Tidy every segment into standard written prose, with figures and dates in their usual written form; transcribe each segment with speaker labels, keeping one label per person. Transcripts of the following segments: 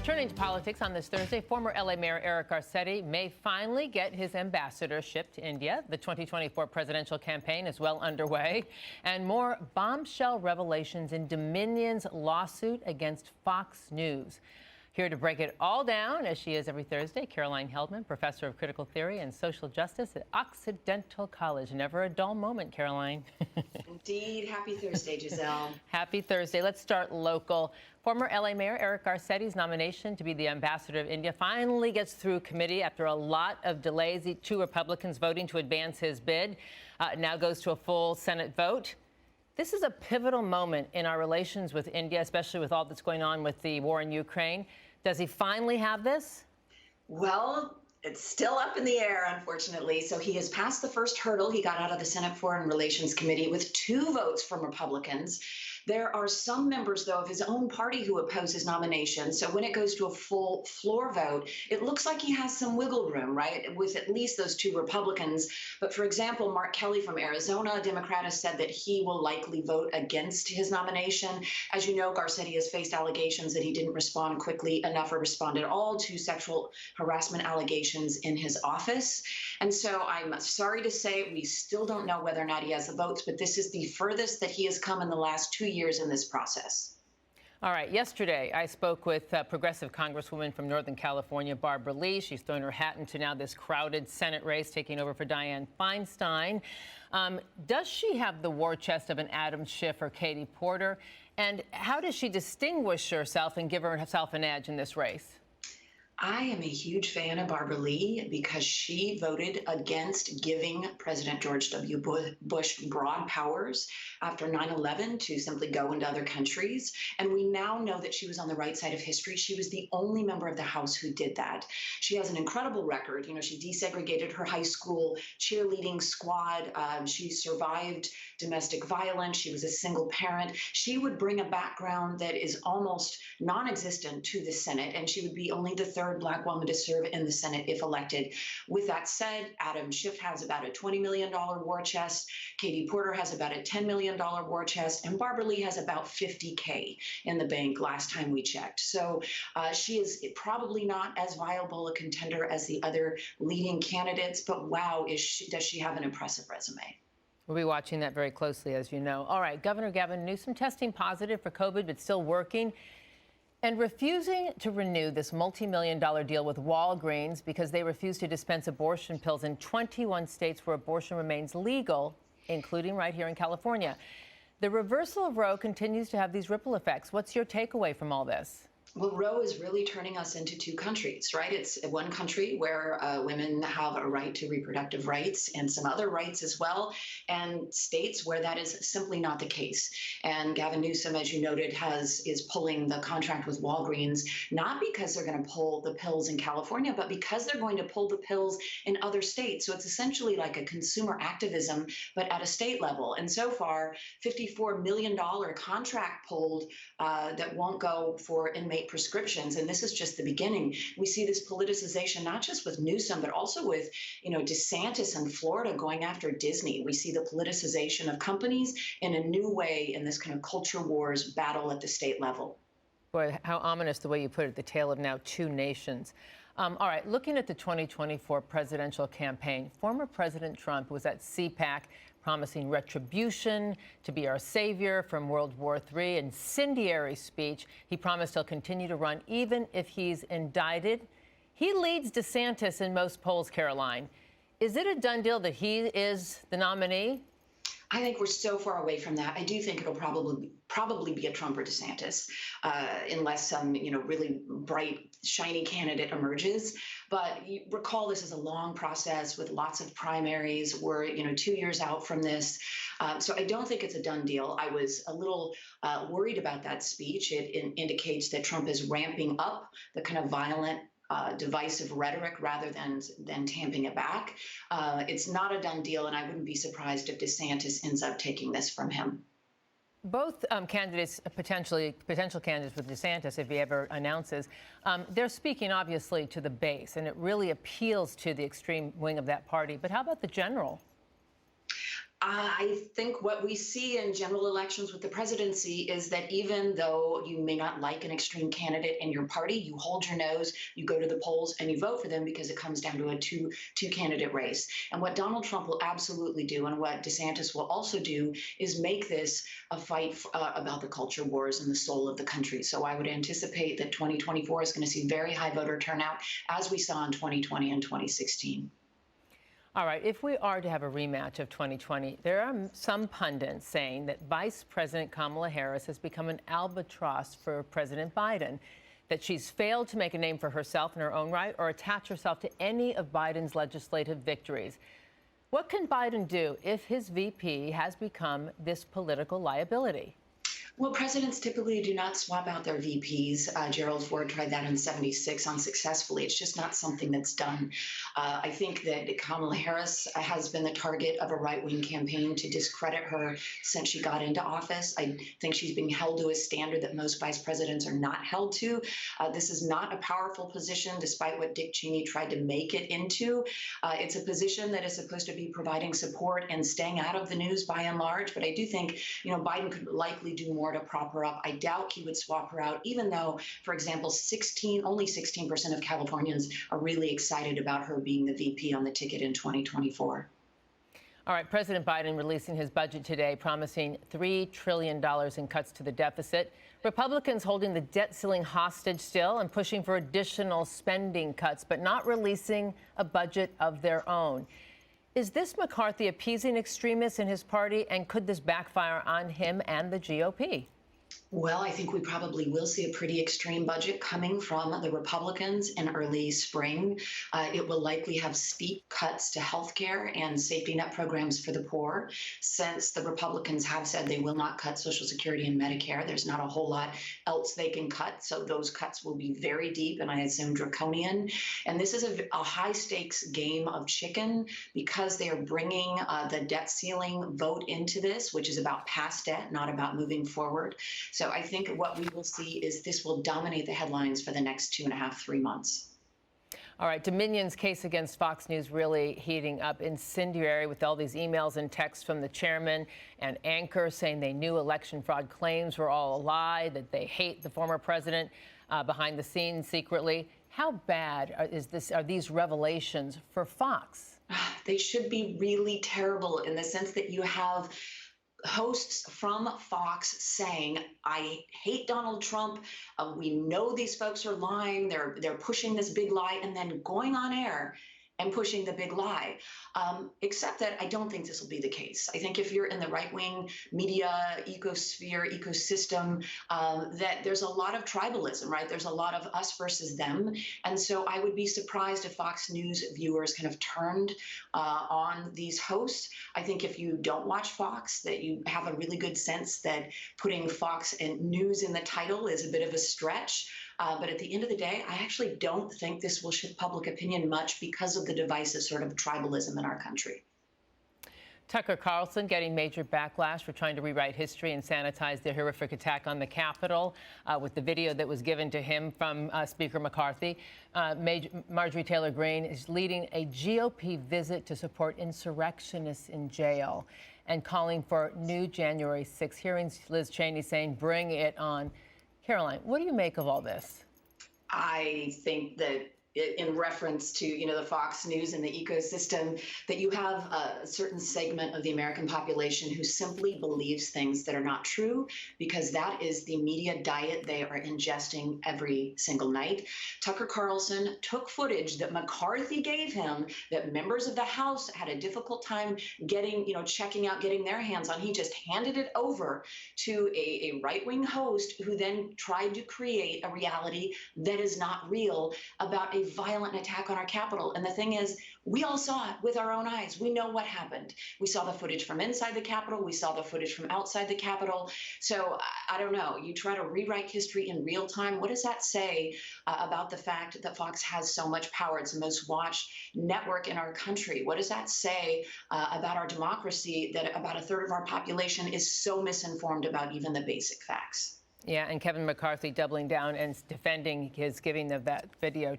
Speaker 1: Turning to politics on this Thursday, former LA Mayor Eric Garcetti may finally get his ambassadorship to India. The 2024 presidential campaign is well underway. And more bombshell revelations in Dominion's lawsuit against Fox News. Here to break it all down, as she is every Thursday, Caroline Heldman, professor of critical theory and social justice at Occidental College. Never a dull moment, Caroline.
Speaker 2: Indeed. Happy Thursday, Giselle.
Speaker 1: Happy Thursday. Let's start local. Former LA Mayor Eric Garcetti's nomination to be the ambassador of India finally gets through committee after a lot of delays. Two Republicans voting to advance his bid. Now goes to a full Senate vote. This is a pivotal moment in our relations with India, especially with all that's going on with the war in Ukraine. Does he finally have this?
Speaker 2: Well, it's still up in the air, unfortunately. So he has passed the first hurdle. He got out of the Senate Foreign Relations Committee with 2 votes from Republicans. There are some members, though, of his own party who oppose his nomination. So when it goes to a full floor vote, it looks like he has some wiggle room, right, with at least those 2 Republicans. But for example, Mark Kelly from Arizona, a Democrat, has said that he will likely vote against his nomination. As you know, Garcetti has faced allegations that he didn't respond quickly enough or respond at all to sexual harassment allegations in his office. And so I'm sorry to say we still don't know whether or not he has the votes, but this is the furthest that he has come in the last 2 years in this process.
Speaker 1: All right. Yesterday, I spoke with progressive Congresswoman from Northern California, Barbara Lee. She's thrown her hat into now this crowded Senate race, taking over for Dianne Feinstein. Does she have the war chest of an Adam Schiff or Katie Porter? And how does she distinguish herself and give herself an edge in this race?
Speaker 2: I am a huge fan of Barbara Lee because she voted against giving President George W. Bush broad powers after 9/11 to simply go into other countries. And we now know that she was on the right side of history. She was the only member of the House who did that. She has an incredible record. You know, she desegregated her high school cheerleading squad. She survived domestic violence. She was a single parent. She would bring a background that is almost non-existent to the Senate, and she would be only the 3rd Black woman to serve in the Senate if elected. With that said, Adam Schiff has about a $20 million war chest. Katie Porter has about a $10 million war chest, and Barbara Lee has about $50K in the bank last time we checked. So she is probably not as viable a contender as the other leading candidates, but wow, does she have an impressive resume.
Speaker 1: We'll be watching that very closely, as you know. All right, Governor Gavin Newsom testing positive for COVID, but still working and refusing to renew this multi-million-dollar deal with Walgreens because they refuse to dispense abortion pills in 21 states where abortion remains legal, including right here in California. The reversal of Roe continues to have these ripple effects. What's your takeaway from all this?
Speaker 2: Well, Roe is really turning us into 2 countries, right? It's one country where women have a right to reproductive rights and some other rights as well, and states where that is simply not the case. And Gavin Newsom, as you noted, is pulling the contract with Walgreens, not because they're going to pull the pills in California, but because they're going to pull the pills in other states. So it's essentially like a consumer activism, but at a state level. And so far, $54 million contract pulled that won't go for inmate prescriptions. And this is just the beginning. We see this politicization, not just with Newsom, but also with, DeSantis in Florida going after Disney. We see the politicization of companies in a new way in this kind of culture wars battle at the state level.
Speaker 1: Boy, how ominous the way you put it, the tale of now 2 nations. All right, looking at the 2024 presidential campaign, former President Trump was at CPAC promising retribution, to be our savior from World War III, incendiary speech. He promised he'll continue to run even if he's indicted. He leads DeSantis in most polls, Caroline. Is it a done deal that he is the nominee?
Speaker 2: I think we're so far away from that. I do think it'll probably be a Trump or DeSantis, unless some really bright, shiny candidate emerges. But you recall this is a long process with lots of primaries. We're 2 years out from this, so I don't think it's a done deal. I was a little worried about that speech. It indicates that Trump is ramping up the kind of violent divisive rhetoric rather than tamping it back. It's not a done deal, and I wouldn't be surprised if DeSantis ends up taking this from him.
Speaker 1: Both candidates, potential candidates with DeSantis, if he ever announces, they're speaking obviously to the base, and it really appeals to the extreme wing of that party. But how about the general?
Speaker 2: I think what we see in general elections with the presidency is that even though you may not like an extreme candidate in your party, you hold your nose, you go to the polls, and you vote for them because it comes down to a two candidate race. And what Donald Trump will absolutely do, and what DeSantis will also do, is make this a fight about the culture wars and the soul of the country. So I would anticipate that 2024 is going to see very high voter turnout, as we saw in 2020 and 2016.
Speaker 1: All right, if we are to have a rematch of 2020, there are some pundits saying that Vice President Kamala Harris has become an albatross for President Biden, that she's failed to make a name for herself in her own right or attach herself to any of Biden's legislative victories. What can Biden do if his VP has become this political liability?
Speaker 2: Well, presidents typically do not swap out their VPs. Gerald Ford tried that in '76 unsuccessfully. It's just not something that's done. I think that Kamala Harris has been the target of a right-wing campaign to discredit her since she got into office. I think she's being held to a standard that most vice presidents are not held to. This is not a powerful position, despite what Dick Cheney tried to make it into. It's a position that is supposed to be providing support and staying out of the news by and large. But I do think, Biden could likely do more to prop her up. I doubt he would swap her out, even though, for example, only 16% of Californians are really excited about her being the VP on the ticket in 2024.
Speaker 1: All right, President Biden releasing his budget today, promising $3 trillion in cuts to the deficit. Republicans holding the debt ceiling hostage still and pushing for additional spending cuts, but not releasing a budget of their own. Is this McCarthy appeasing extremists in his party, and could this backfire on him and the GOP?
Speaker 2: Well, I think we probably will see a pretty extreme budget coming from the Republicans in early spring. It will likely have steep cuts to health care and safety net programs for the poor. Since the Republicans have said they will not cut Social Security and Medicare, there's not a whole lot else they can cut. So those cuts will be very deep and I assume draconian. And this is a high stakes game of chicken because they are bringing the debt ceiling vote into this, which is about past debt, not about moving forward. So I think what we will see is this will dominate the headlines for the next 2.5, 3 months.
Speaker 1: All right, Dominion's case against Fox News really heating up, incendiary, with all these emails and texts from the chairman and anchor saying they knew election fraud claims were all a lie, that they hate the former president behind the scenes secretly. How bad are these revelations for Fox?
Speaker 2: They should be really terrible in the sense that you have hosts from Fox saying, I hate Donald Trump. We know these folks are lying. They're pushing this big lie, and then going on air and pushing the big lie. Except that I don't think this will be the case. I think if you're in the right-wing media ecosystem, that there's a lot of tribalism, right? There's a lot of us versus them. And so I would be surprised if Fox News viewers kind of turned on these hosts. I think if you don't watch Fox, that you have a really good sense that putting Fox and News in the title is a bit of a stretch. But at the end of the day, I actually don't think this will shift public opinion much because of the divisive sort of tribalism in our country.
Speaker 1: Tucker Carlson getting major backlash for trying to rewrite history and sanitize the horrific attack on the Capitol with the video that was given to him from Speaker McCarthy. Marjorie Taylor Greene is leading a GOP visit to support insurrectionists in jail and calling for new January 6 hearings. Liz Cheney saying, bring it on. Caroline, what do you make of all this?
Speaker 2: I think that in reference to, the Fox News and the ecosystem, that you have a certain segment of the American population who simply believes things that are not true, because that is the media diet they are ingesting every single night. Tucker Carlson took footage that McCarthy gave him that members of the House had a difficult time getting, checking out, getting their hands on. He just handed it over to a right-wing host who then tried to create a reality that is not real about a violent attack on our Capitol. And the thing is, we all saw it with our own eyes. We know what happened. We saw the footage from inside the Capitol. We saw the footage from outside the Capitol. So I don't know. You try to rewrite history in real time. What does that say about the fact that Fox has so much power? It's the most watched network in our country. What does that say about our democracy, that about a third of our population is so misinformed about even the basic facts? Yeah, and Kevin McCarthy doubling down and defending his giving of that video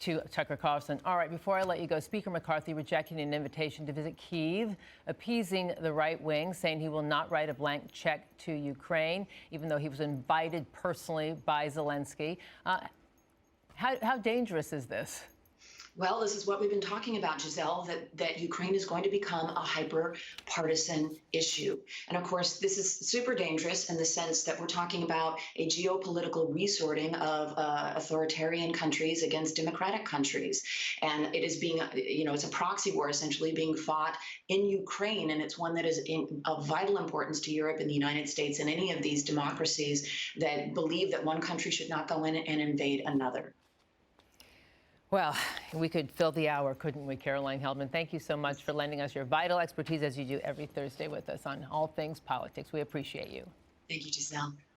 Speaker 1: to Tucker Carlson. All right, before I let you go, Speaker McCarthy rejecting an invitation to visit Kyiv, appeasing the right wing, saying he will not write a blank check to Ukraine, even though he was invited personally by Zelensky. How dangerous is this?
Speaker 2: Well, this is what we've been talking about, Giselle, that Ukraine is going to become a hyper-partisan issue. And of course, this is super dangerous in the sense that we're talking about a geopolitical resorting of authoritarian countries against democratic countries. And it is being, it's a proxy war essentially being fought in Ukraine. And it's one that is of vital importance to Europe and the United States and any of these democracies that believe that one country should not go in and invade another.
Speaker 1: Well, we could fill the hour, couldn't we, Caroline Heldman? Thank you so much for lending us your vital expertise as you do every Thursday with us on all things politics. We appreciate you.
Speaker 2: Thank you, Giselle.